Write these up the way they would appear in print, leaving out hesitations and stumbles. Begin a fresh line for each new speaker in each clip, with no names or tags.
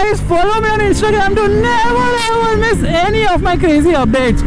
guys, follow me on Instagram to never ever miss any of my crazy updates.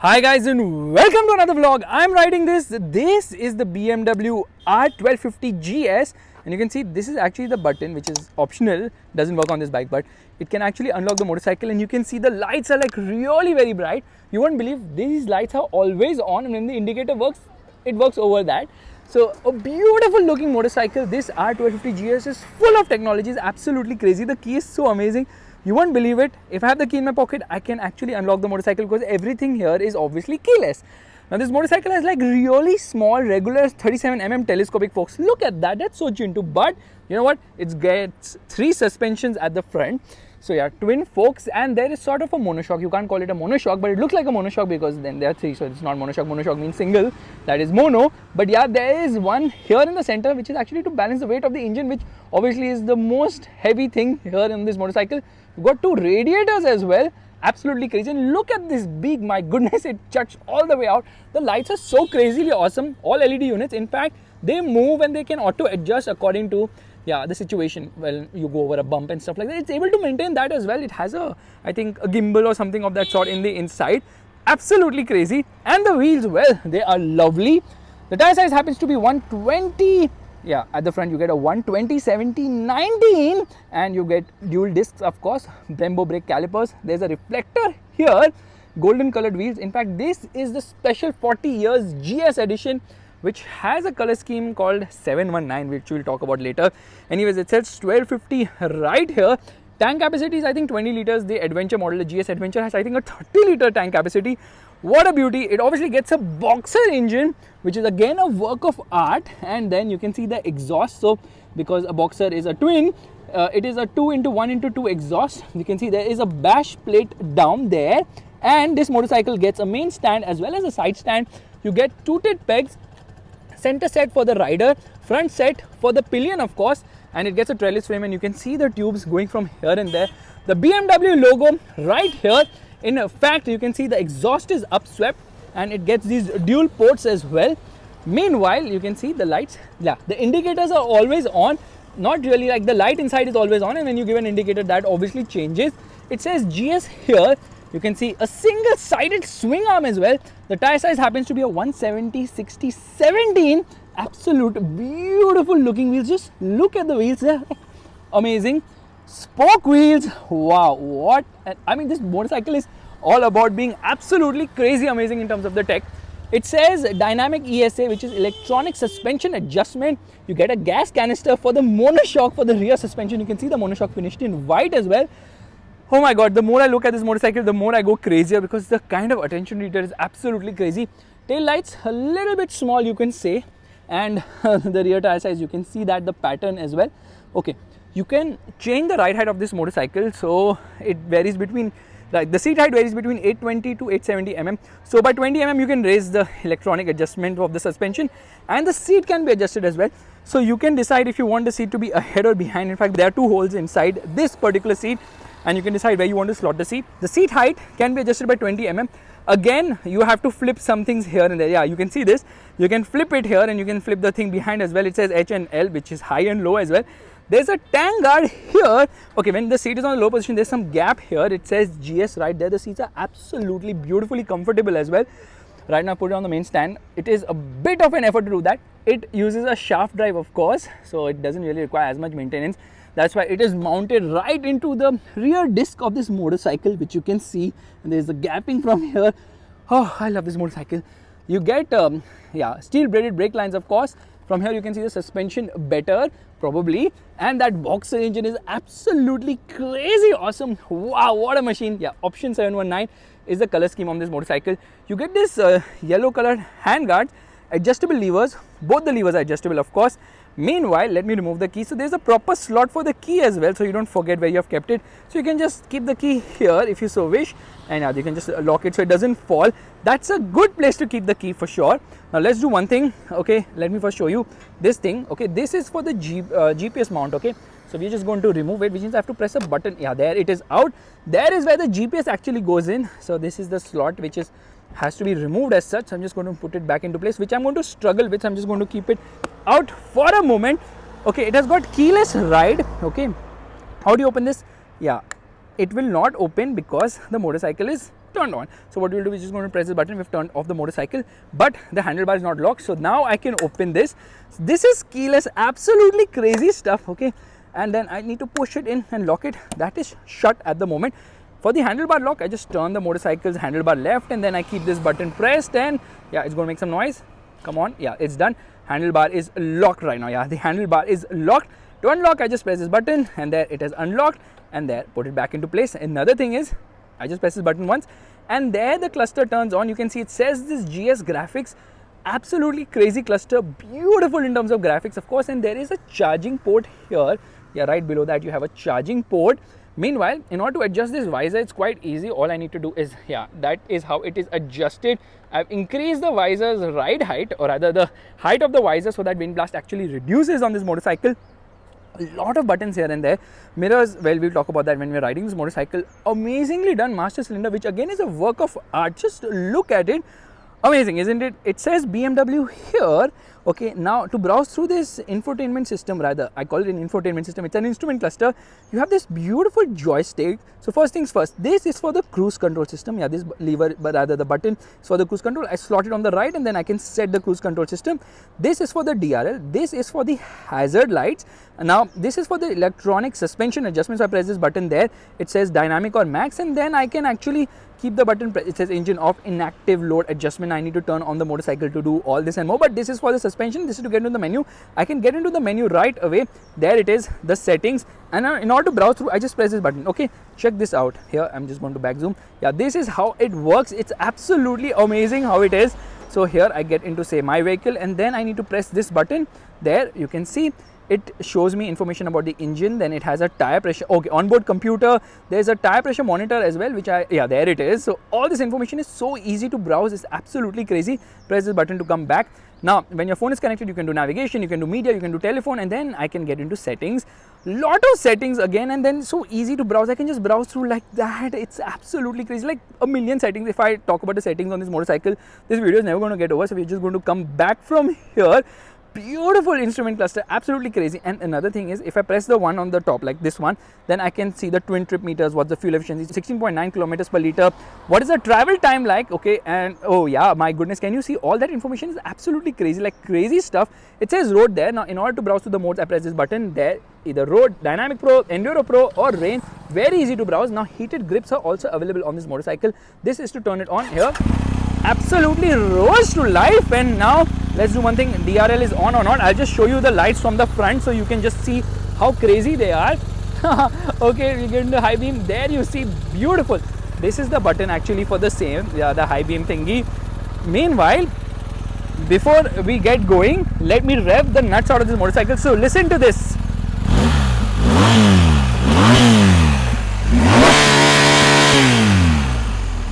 Hi guys and welcome to another vlog. I'm riding this. This is the BMW R 1250 GS, and you can see this is actually the button which is optional, doesn't work on this bike, but it can actually unlock the motorcycle, and you can see the lights are like really very bright. You won't believe these lights are always on, and when the indicator works, it works over that. So a beautiful looking motorcycle. This R 1250 GS is full of technology, it's absolutely crazy. The key is so amazing. You won't believe it. If I have the key in my pocket, I can actually unlock the motorcycle because everything here is obviously keyless. Now this motorcycle has like really small regular 37mm telescopic forks. Look at that, that's so chintu. But you know what? It gets 3 suspensions at the front. So yeah, twin forks, and there is sort of a monoshock. You can't call it a monoshock, but it looks like a monoshock because then there are 3, so it's not monoshock. Monoshock means single, that is mono. But yeah, there is one here in the center which is actually to balance the weight of the engine, which obviously is the most heavy thing here in this motorcycle. You've got 2 radiators as well. Absolutely crazy. And look at this beak, my goodness, it juts all the way out. The lights are so crazily awesome. All LED units. In fact, they move and they can auto adjust according to the situation. Well, you go over a bump and stuff like that. It's able to maintain that as well. It has I think a gimbal or something of that sort in the inside. Absolutely crazy. And the wheels, well, they are lovely. The tire size happens to be 120. Yeah, at the front you get a 120/70/19, and you get dual discs, of course, Brembo brake calipers. There's a reflector here, golden colored wheels. In fact, this is the special 40 years GS edition, which has a color scheme called 719, which we'll talk about later. Anyways, it says 1250 right here. Tank capacity is I think 20 liters. The Adventure model, the GS Adventure, has I think a 30-liter tank capacity. What a beauty. It obviously gets a boxer engine, which is again a work of art. And then you can see the exhaust. So because a boxer is a twin, it is a 2x1x2 exhaust. You can see there is a bash plate down there, and this motorcycle gets a main stand as well as a side stand. You get tooted pegs, center set for the rider, front set for the pillion, of course, and it gets a trellis frame, and you can see the tubes going from here and there. The BMW logo right here. In fact, you can see the exhaust is upswept, and it gets these dual ports as well. Meanwhile, you can see the lights. Yeah, the indicators are always on. Not really, like the light inside is always on, and when you give an indicator, that obviously changes. It says GS here. You can see a single-sided swing arm as well. The tire size happens to be a 170/60/17. Absolute beautiful looking wheels. Just look at the wheels, they're amazing. Spoke wheels, wow, what? I mean, this motorcycle is all about being absolutely crazy amazing in terms of the tech. It says dynamic ESA, which is electronic suspension adjustment. You get a gas canister for the monoshock for the rear suspension. You can see the monoshock finished in white as well. Oh my god, the more I look at this motorcycle, the more I go crazier because the kind of attention to detail is absolutely crazy. Tail lights a little bit small, you can say, and the rear tire size, you can see that the pattern as well. Okay, you can change the ride height of this motorcycle, so it varies between, like the seat height varies between 820 to 870 mm. So by 20 mm you can raise the electronic adjustment of the suspension, and the seat can be adjusted as well. So you can decide if you want the seat to be ahead or behind. In fact, there are 2 holes inside this particular seat, and you can decide where you want to slot the seat. The seat height can be adjusted by 20 mm. Again, you have to flip some things here and there. Yeah, you can see this. You can flip it here, and you can flip the thing behind as well. It says H and L, which is high and low as well. There's a tank guard here. Okay, when the seat is on a low position, there's some gap here. It says GS right there. The seats are absolutely beautifully comfortable as well. Right now, I put it on the main stand. It is a bit of an effort to do that. It uses a shaft drive, of course, so it doesn't really require as much maintenance. That's why it is mounted right into the rear disc of this motorcycle, which you can see. And there's a gapping from here. Oh, I love this motorcycle. You get steel braided brake lines, of course. From here you can see the suspension better, probably. And that boxer engine is absolutely crazy awesome. Wow, what a machine. Yeah, option 719 is the color scheme on this motorcycle. You get this yellow colored hand guards, adjustable levers. Both the levers are adjustable, of course. Meanwhile, let me remove the key. So there's a proper slot for the key as well, so you don't forget where you have kept it. So you can just keep the key here if you so wish, and you can just lock it so it doesn't fall. That's a good place to keep the key for sure. Now let's do one thing. Okay, let me first show you this thing. Okay, this is for the GPS mount. Okay, so we're just going to remove it, which means I have to press a button. Yeah, there it is out. There is where the GPS actually goes in. So this is the slot which has to be removed as such. So I'm just going to put it back into place, which I'm going to struggle with. So I'm just going to keep it out for a moment. Okay, it has got keyless ride. Okay, how do you open this? yeah, it will not open because the motorcycle is turned on. So what we'll do is just going to press the button. We've turned off the motorcycle, but the handlebar is not locked. So now I can open this. This is keyless, absolutely crazy stuff. Okay, and then I need to push it in and lock it. That is shut at the moment. For the handlebar lock, I just turn the motorcycle's handlebar left, and then I keep this button pressed, and yeah, it's going to make some noise. Come on, yeah, it's done. Handlebar is locked right now. Yeah, the handlebar is locked. To unlock, I just press this button, and there it is unlocked, and there put it back into place. Another thing is, I just press this button once, and there the cluster turns on. You can see it says this GS graphics. Absolutely crazy cluster, beautiful in terms of graphics, of course, and there is a charging port here. Yeah, right below that you have a charging port. Meanwhile, in order to adjust this visor, it's quite easy. All I need to do is, yeah, that is how it is adjusted. I've increased the visor's ride height, or rather the height of the visor, so that wind blast actually reduces on this motorcycle. A lot of buttons here and there. Mirrors, well, we'll talk about that when we're riding this motorcycle. Amazingly done master cylinder, which again is a work of art. Just look at it. Amazing, isn't it? It says BMW here. Okay, now to browse through this infotainment system, rather, I call it an infotainment system. It's an instrument cluster. You have this beautiful joystick. So first things first, this is for the cruise control system. Yeah, this lever, but rather the button is for the cruise control. I slot it on the right, and then I can set the cruise control system. This is for the DRL. This is for the hazard lights. And now this is for the electronic suspension adjustment. So I press this button there. It says dynamic or max, and then I can actually keep the button. It says engine off, inactive load adjustment. I need to turn on the motorcycle to do all this and more, but this is for the suspension. This is to get into the menu. I can get into the menu right away. There it is, the settings, and in order to browse through, I just press this button. Okay, check this out. Here I'm just going to back zoom. Yeah, this is how it works. It's absolutely amazing how it is. So here I get into, say, my vehicle, and then I need to press this button. There you can see it shows me information about the engine. Then it has a tire pressure. Okay, onboard computer. There's a tire pressure monitor as well, which yeah, there it is. So all this information is so easy to browse. It's absolutely crazy. Press this button to come back. Now, when your phone is connected, you can do navigation, you can do media, you can do telephone, and then I can get into settings. Lot of settings again, and then so easy to browse. I can just browse through like that. It's absolutely crazy, like a million settings. If I talk about the settings on this motorcycle, this video is never going to get over. So we're just going to come back from here. Beautiful instrument cluster, absolutely crazy. And another thing is, if I press the one on the top like this one, then I can see the twin trip meters, what's the fuel efficiency, 16.9 kilometers per liter, what is the travel time like. Okay, and oh yeah, my goodness, can you see all that information? Is absolutely crazy, like crazy stuff. It says road there. Now in order to browse to the modes, I press this button there, either road, dynamic pro, enduro pro, or range. Very easy to browse. Now heated grips are also available on this motorcycle. This is to turn it on here. Absolutely rose to life. And now let's do one thing. DRL is on or not. I'll just show you the lights from the front so you can just see how crazy they are. Okay, we get into high beam. There you see, beautiful. This is the button actually for the same, yeah, the high beam thingy. Meanwhile, before we get going, let me rev the nuts out of this motorcycle. So listen to this.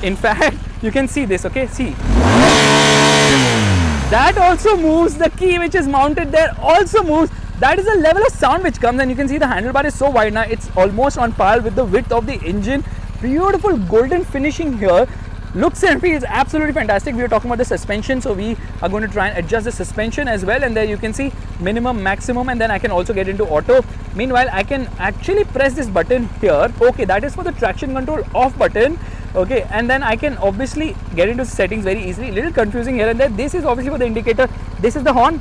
In fact, you can see this. Okay, see, that also moves. The key which is mounted there also moves. That is the level of sound which comes, and you can see the handlebar is so wide now, it's almost on par with the width of the engine. Beautiful golden finishing here. Looks and feels absolutely fantastic. We are talking about the suspension, so we are going to try and adjust the suspension as well. And there you can see minimum, maximum, and then I can also get into auto. Meanwhile, I can actually press this button here. Okay, that is for the traction control off button. Okay, and then I can obviously get into settings very easily. Little confusing here and there. This is obviously for the indicator. This is the horn.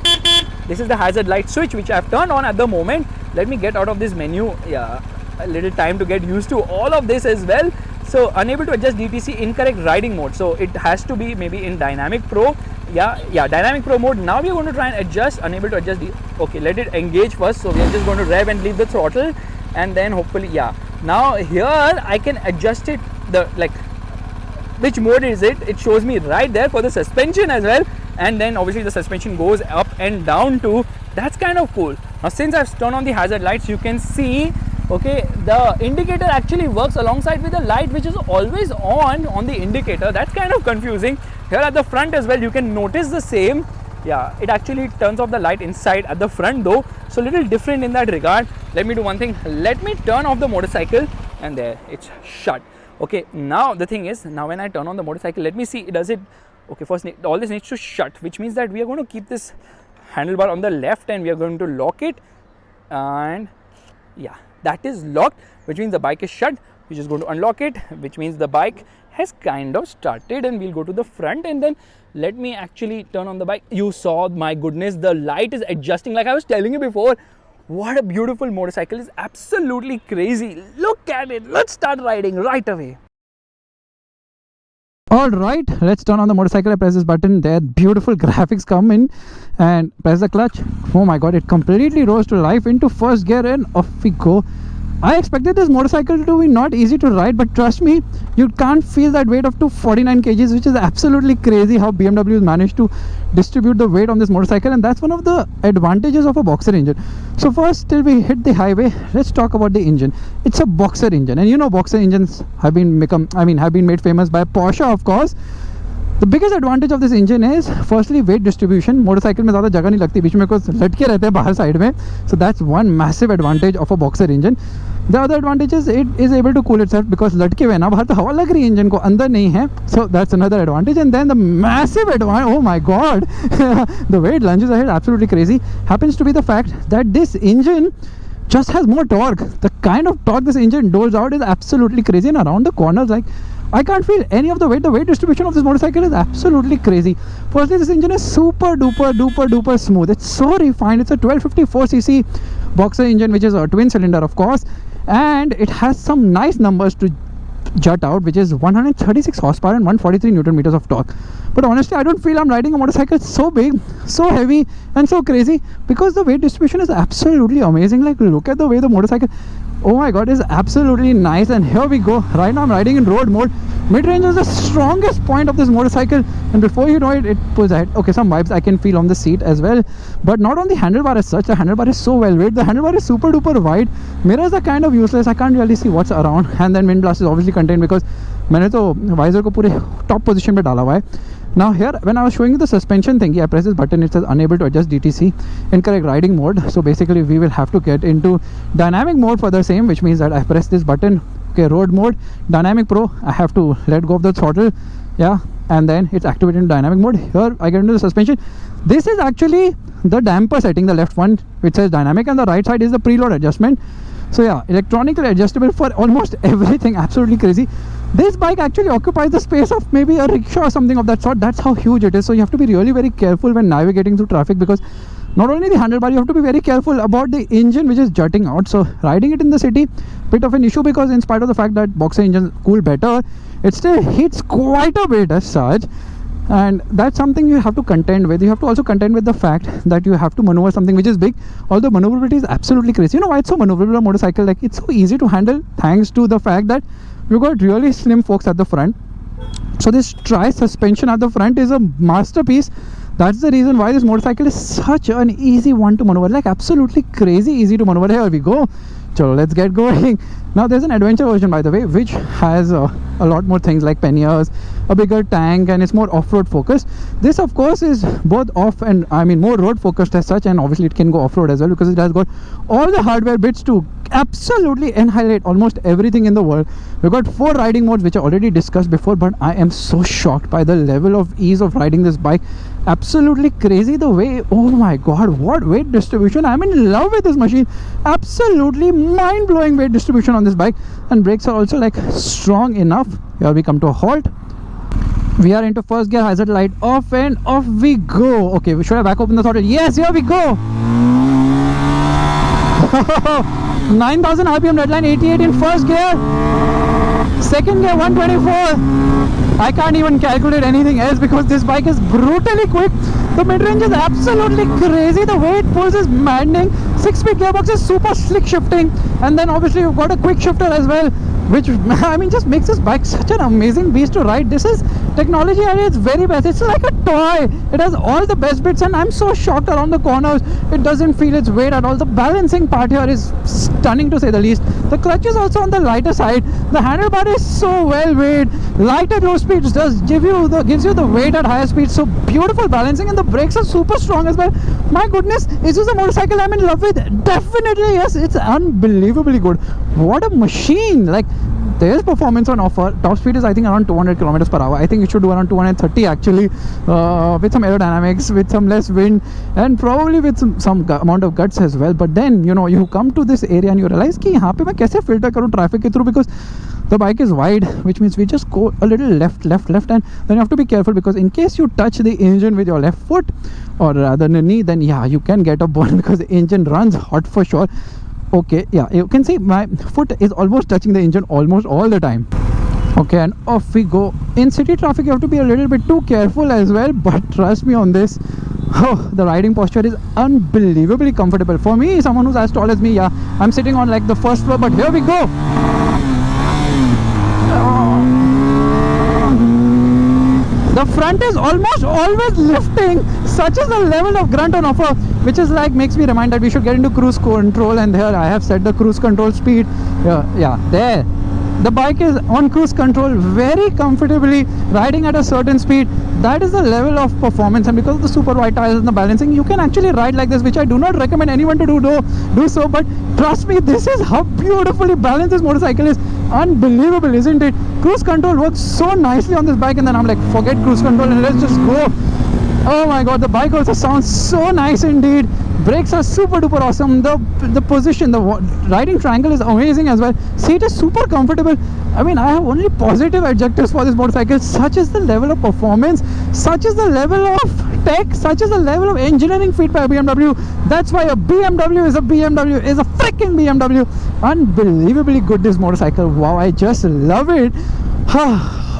This is the hazard light switch which I have turned on at the moment. Let me get out of this menu. Yeah, a little time to get used to all of this as well. So unable to adjust DTC, incorrect riding mode. So it has to be maybe in dynamic pro. Yeah, dynamic pro mode. Now we are going to try and adjust. Unable to adjust. Okay, let it engage first. So we are just going to rev and leave the throttle, and then hopefully, yeah. Now here I can adjust it. Which mode is it? It shows me right there for the suspension as well. And then obviously the suspension goes up and down too. That's kind of cool. Now since I've turned on the hazard lights, you can see, okay, the indicator actually works alongside with the light which is always on the indicator. That's kind of confusing. Here at the front as well, you can notice the same. Yeah, it actually turns off the light inside at the front though. So little different in that regard. Let me do one thing. Let me turn off the motorcycle, and there, it's shut. Okay, now the thing is, now when I turn on the motorcycle, let me see, does it, okay, first all this needs to shut, which means that we are going to keep this handlebar on the left and we are going to lock it, and yeah, that is locked, which means the bike is shut. We're just going to unlock it, which means the bike has kind of started, and we'll go to the front and then let me actually turn on the bike. You saw, my goodness, the light is adjusting like I was telling you before. What a beautiful motorcycle. Is absolutely crazy. Look at it. Let's start riding right away. Alright, let's turn on the motorcycle. I press this button, there beautiful graphics come in, and press the clutch. Oh my god, it completely rose to life into first gear and off we go. I expected this motorcycle to be not easy to ride, but trust me, you can't feel that weight of 249 kgs, which is absolutely crazy how BMW managed to distribute the weight on this motorcycle, and that's one of the advantages of a boxer engine. So first, till we hit the highway, let's talk about the engine. It's a boxer engine, and you know boxer engines have been made famous by Porsche, of course. The biggest advantage of this engine is firstly weight distribution. Motorcycle में ज़्यादा जगह नहीं लगती, बीच में कुछ लटके रहते हैं बाहर साइड में. So that's one massive advantage of a boxer engine. The other advantage is it is able to cool itself because लटके हुए ना बाहर तो हवा लग रही है इंजन को, अंदर नहीं है. So that's another advantage. And then the massive advantage, oh my god, the way it lunges ahead, absolutely crazy, happens to be the fact that this engine just has more torque. The kind of torque this engine doles out is absolutely crazy, and around the corners, like, I can't feel any of the weight. The weight distribution of this motorcycle is absolutely crazy. Firstly, this engine is super duper smooth. It's so refined. It's a 1254cc boxer engine, which is a twin cylinder, of course, and it has some nice numbers to jut out, which is 136 horsepower and 143 newton meters of torque. But honestly, I don't feel I'm riding a motorcycle so big, so heavy and so crazy, because the weight distribution is absolutely amazing. Like, look at the way the motorcycle, oh my god, is absolutely nice. And here we go. Right now I'm riding in road mode. Mid-range is the strongest point of this motorcycle, and before you know it, it pulls ahead. Okay, some vibes I can feel on the seat as well, but not on the handlebar as such. The handlebar is so well weighted. The handlebar is super duper wide. Mirrors are kind of useless. I can't really see what's around. And then wind blast is obviously contained because मैंने तो visor को पूरे top position पे डाला हुआ है. Now here, when I was showing you the suspension thingy, I press this button, it says unable to adjust DTC, incorrect riding mode. So basically we will have to get into dynamic mode for the same, which means that I press this button. Okay, road mode, dynamic pro, I have to let go of the throttle, yeah, and then it's activated in dynamic mode. Here I get into the suspension. This is actually the damper setting, the left one which says dynamic, and the right side is the preload adjustment. So yeah, electronically adjustable for almost everything. Absolutely crazy. This bike actually occupies the space of maybe a rickshaw or something of that sort. That's how huge it is. So you have to be really very careful when navigating through traffic, because not only the handlebar, you have to be very careful about the engine which is jutting out. So riding it in the city, bit of an issue, because in spite of the fact that boxer engines cool better, it still hits quite a bit as such. And that's something you have to contend with. You have to also contend with the fact that you have to maneuver something which is big, although maneuverability is absolutely crazy. You know why it's so maneuverable, a motorcycle? Like, it's so easy to handle thanks to the fact that you've got really slim forks at the front. So this tri-suspension at the front is a masterpiece. That's the reason why this motorcycle is such an easy one to maneuver. Like, absolutely crazy easy to maneuver. Here we go. So let's get going. Now there's an adventure version, by the way, which has a lot more things like panniers, a bigger tank, and it's more off-road focused. This of course is both off and more road focused as such, and obviously it can go off-road as well, because it has got all the hardware bits to absolutely annihilate almost everything in the world. We've got 4 riding modes, which I already discussed before, but I am so shocked by the level of ease of riding this bike. Absolutely crazy the way, oh my god, what weight distribution. I'm in love with this machine. Absolutely mind-blowing weight distribution on this bike, and brakes are also like strong enough. Here we come to a halt. We are into first gear, hazard light off, and off we go. Okay, should I back open the throttle? Yes, here we go. 9000 RPM redline, 88 in first gear. Second gear, 124. I can't even calculate anything else because this bike is brutally quick. The mid-range is absolutely crazy. The way it pulls is maddening. 6-speed gearbox is super slick shifting, and then obviously you've got a quick shifter as well, which just makes this bike such an amazing beast to ride. This is technology at its very best. It's like a toy. It has all the best bits, and I'm so shocked around the corners. It doesn't feel its weight at all. The balancing part here is stunning to say the least. The clutch is also on the lighter side. The handlebar is so well weighed. Light at low speeds gives you the weight at higher speeds. So beautiful balancing, and the brakes are super strong as well. My goodness, is this a motorcycle I'm in love with? Definitely yes. It's unbelievably good. What a machine! Like,
there is performance on offer. Top speed is I think around 200 kilometers per hour. I think it should do around 230 actually, with some aerodynamics, with some less wind, and probably with some amount of guts as well. But then you come to this area and you realize कि यहाँ पे मैं कैसे filter करूँ traffic के through, because the bike is wide, which means we just go a little left, and then you have to be careful, because in case you touch the engine with your left foot, or rather the knee, then yeah, you can get a burn because the engine runs hot for sure. Okay, yeah, you can see my foot is almost touching the engine almost all the time. Okay, and off we go. In city traffic you have to be a little bit too careful as well, but trust me on this, the riding posture is unbelievably comfortable. For me, someone who's as tall as me, yeah, I'm sitting on like the first floor, but here we go. The front is almost always lifting. Such is the level of grunt on offer, which is like makes me remind that we should get into cruise control. And here I have set the cruise control speed. Yeah, there. The bike is on cruise control very comfortably, riding at a certain speed. That is the level of performance, and because of the super wide tires and the balancing, you can actually ride like this, which I do not recommend anyone to do so. But trust me, this is how beautifully balanced this motorcycle is. Unbelievable, isn't it? Cruise control works so nicely on this bike, and then I'm like, forget cruise control and let's just go. Oh my god, the bike also sounds so nice indeed. Brakes are super duper awesome. The position, the riding triangle is amazing as well. Seat is super comfortable. I mean, I have only positive adjectives for this motorcycle. Such is the level of performance, such is the level of tech, such is the level of engineering feat by BMW. That's why a BMW is a BMW, is a freaking BMW. Unbelievably good, this motorcycle. Wow, I just love it.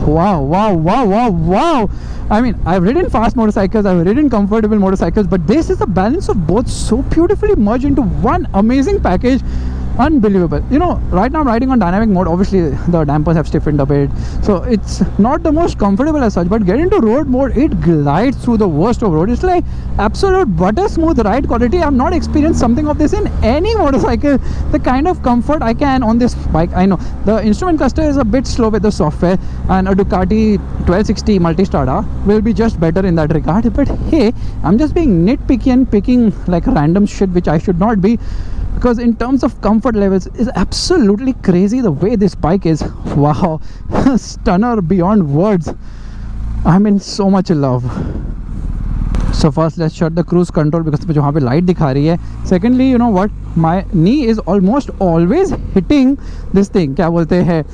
Wow. I mean, I've ridden fast motorcycles, I've ridden comfortable motorcycles, but this is the balance of both so beautifully merged into one amazing package. Unbelievable. Right now I'm riding on dynamic mode. Obviously the dampers have stiffened a bit, so it's not the most comfortable as such, but get into road mode, it glides through the worst of road. It's like absolute butter smooth ride quality. I've not experienced something of this in any motorcycle. The kind of comfort I can on this bike. I know the instrument cluster is a bit slow with the software, and a Ducati 1260 Multistrada will be just better in that regard. But hey, I'm just being nitpicky and picking like random shit which I should not be, because in terms of comfort levels is absolutely crazy the way this bike is. Wow. Stunner beyond words. I'm in so much love. So first let's shut the cruise control, because मुझे वहाँ पे light दिखा रही है. Secondly, you know what, my knee is almost always hitting this thing, क्या बोलते हैं,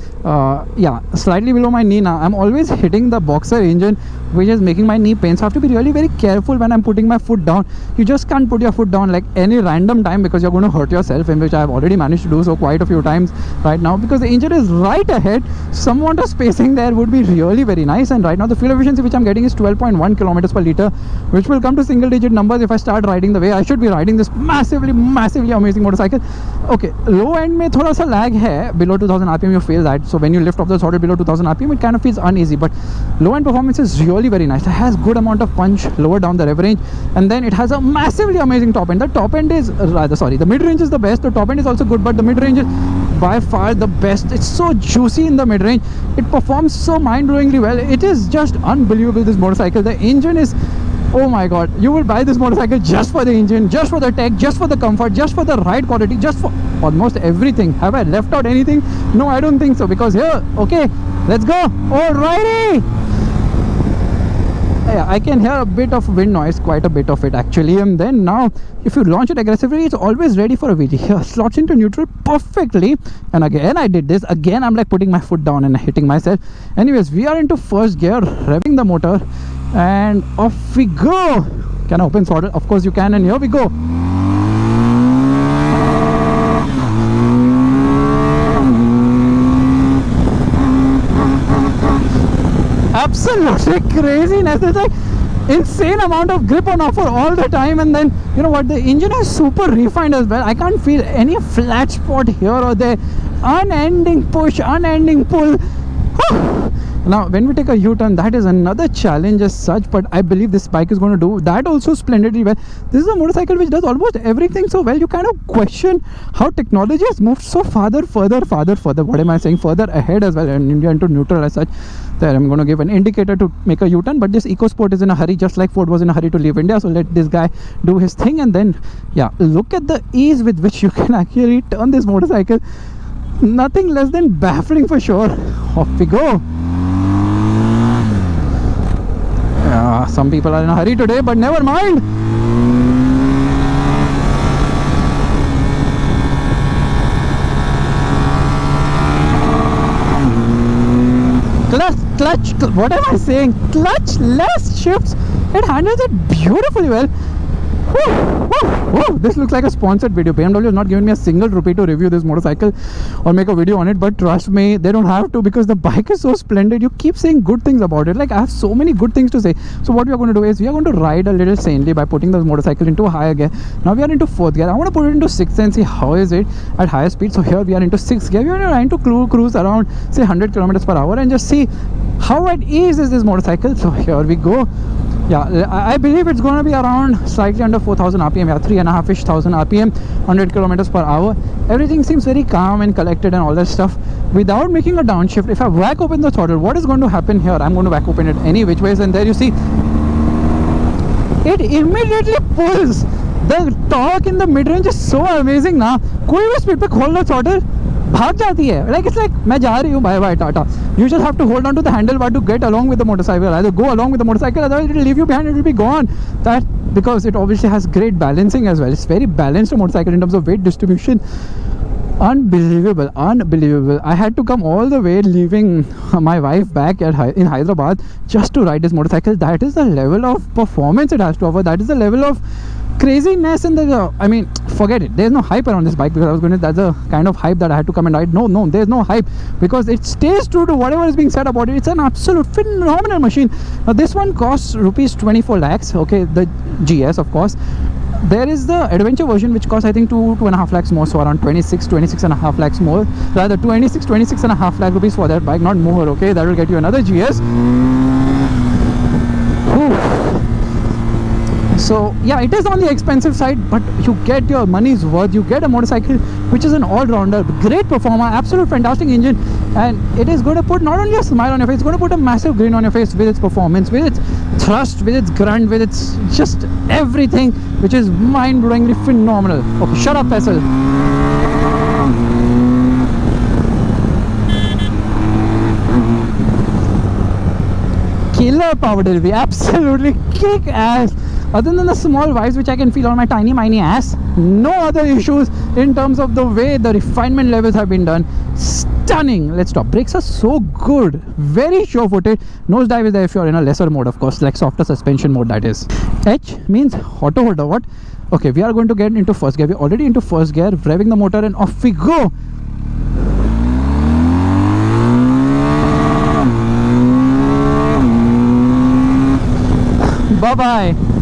yeah, slightly below my knee now. I'm always hitting the boxer engine, which is making my knee pain. So I have to be really very careful when I'm putting my foot down. You just can't put your foot down like any random time, because you're going to hurt yourself, in which I have already managed to do so quite a few times right now, because the engine is right ahead. Some amount of spacing there would be really very nice. And right now the fuel efficiency which I'm getting is 12.1 kilometers per liter, which will come to single digit numbers if I start riding the way I should be riding this massively amazing motorcycle. Okay, low end mein thoda sa lag hai, below 2000 rpm you feel that. So when you lift off the throttle below 2000 rpm, it kind of feels uneasy, but low end performance is really very nice. It has good amount of punch lower down the rev range, and then it has a massively amazing top end. The top end is the mid range is the best. The top end is also good, but the mid range is by far the best. It's so juicy in the mid range. It performs so mind-blowingly well. It is just unbelievable, this motorcycle. The engine is, oh my god, you will buy this motorcycle just for the engine, just for the tech, just for the comfort, just for the ride quality, just for almost everything. Have I left out anything? No, I don't think so, because here, okay, let's go. Alrighty. Yeah, I can hear a bit of wind noise, quite a bit of it actually. And then now if you launch it aggressively, it's always ready for a VT. Here, slots into neutral perfectly. And again I did this, again I'm like putting my foot down and hitting myself. Anyways, we are into first gear, revving the motor, and off we go. Can I open throttle? Of course you can, and here we go. Absolutely craziness. There's like insane amount of grip on offer all the time, and then you know what, the engine is super refined as well. I can't feel any flat spot here or there. Unending push, unending pull. Now when we take a U-turn, that is another challenge as such, but I believe this bike is going to do that also splendidly well. This is a motorcycle which does almost everything so well. You kind of question how technology has moved so further, what am I saying, further ahead as well, and India into neutral as such. There, I'm going to give an indicator to make a U-turn, but this EcoSport is in a hurry, just like Ford was in a hurry to leave India. So let this guy do his thing, and then yeah, look at the ease with which you can actually turn this motorcycle. nothing less than baffling for sure. Off we go. Some people are in a hurry today, but never mind. Clutch, what am I saying? Clutch less shifts. It handles it beautifully well. Whoa, this looks like a sponsored video. BMW has not given me a single rupee to review this motorcycle or make a video on it, but trust me, they don't have to, because the bike is so splendid. You keep saying good things about it. Like, I have so many good things to say. So what we are going to do is we are going to ride a little sanely by putting the motorcycle into a higher gear. Now we are into 4th gear. I want to put it into 6th and see how is it at higher speed. So here we are into 6th gear. We are trying to cruise around say 100 kilometers per hour and just see how at ease is this motorcycle. So here we go. Yeah, I believe it's going to be around slightly under 4,000 RPM, yeah, 3,500-ish RPM, 100 kilometers per hour. Everything seems very calm and collected and all that stuff. Without making a downshift, if I whack open the throttle, what is going to happen here? I'm going to whack open it any which ways, and there you see, it immediately pulls. The torque in the mid-range is so amazing now. कोई भी speed पे खोल लो throttle, भाग जाती है. Like, it's like मैं जा रही हूँ, bye bye Tata. You just have to hold on to the handlebar to get along with the motorcycle. Either go along with the motorcycle, otherwise it will leave you behind, it will be gone. That, because it obviously has great balancing as well. It's very balanced motorcycle in terms of weight distribution. Unbelievable. I had to come all the way, leaving my wife back in Hyderabad just to ride this motorcycle. That is the level of performance it has to offer. That is the level of craziness in the, I mean, forget it. There's no hype around this bike, because I was going to, that's the kind of hype that I had to come and ride. No, there's no hype, because it stays true to whatever is being said about it. It's an absolute phenomenal machine. Now this one costs rupees 24 lakhs. Okay, the GS, of course. There is the adventure version, which costs I think 2.5 lakhs more, so around 26.5 lakhs more, rather 26.5 lakh rupees for that bike, not more. Okay, that will get you another GS. So yeah, it is on the expensive side, but you get your money's worth. You get a motorcycle which is an all-rounder, great performer, absolute fantastic engine, and it is going to put not only a smile on your face, it's going to put a massive grin on your face with its performance, with its thrust, with its grunt, with its just everything, which is mind-blowingly phenomenal. Okay, shut up, Faisal. Killer power delivery, absolutely kick ass. Other than the small vibes which I can feel on my tiny ass, no other issues in terms of the way the refinement levels have been done. Stunning. Let's stop. Brakes are so good, very sure-footed. Nose dive is there if you're in a lesser mode, of course, like softer suspension mode, that is. H means auto hold or what? Okay, we are going to get into 1st gear. We're already into 1st gear, revving the motor, and off we go. Bye-bye.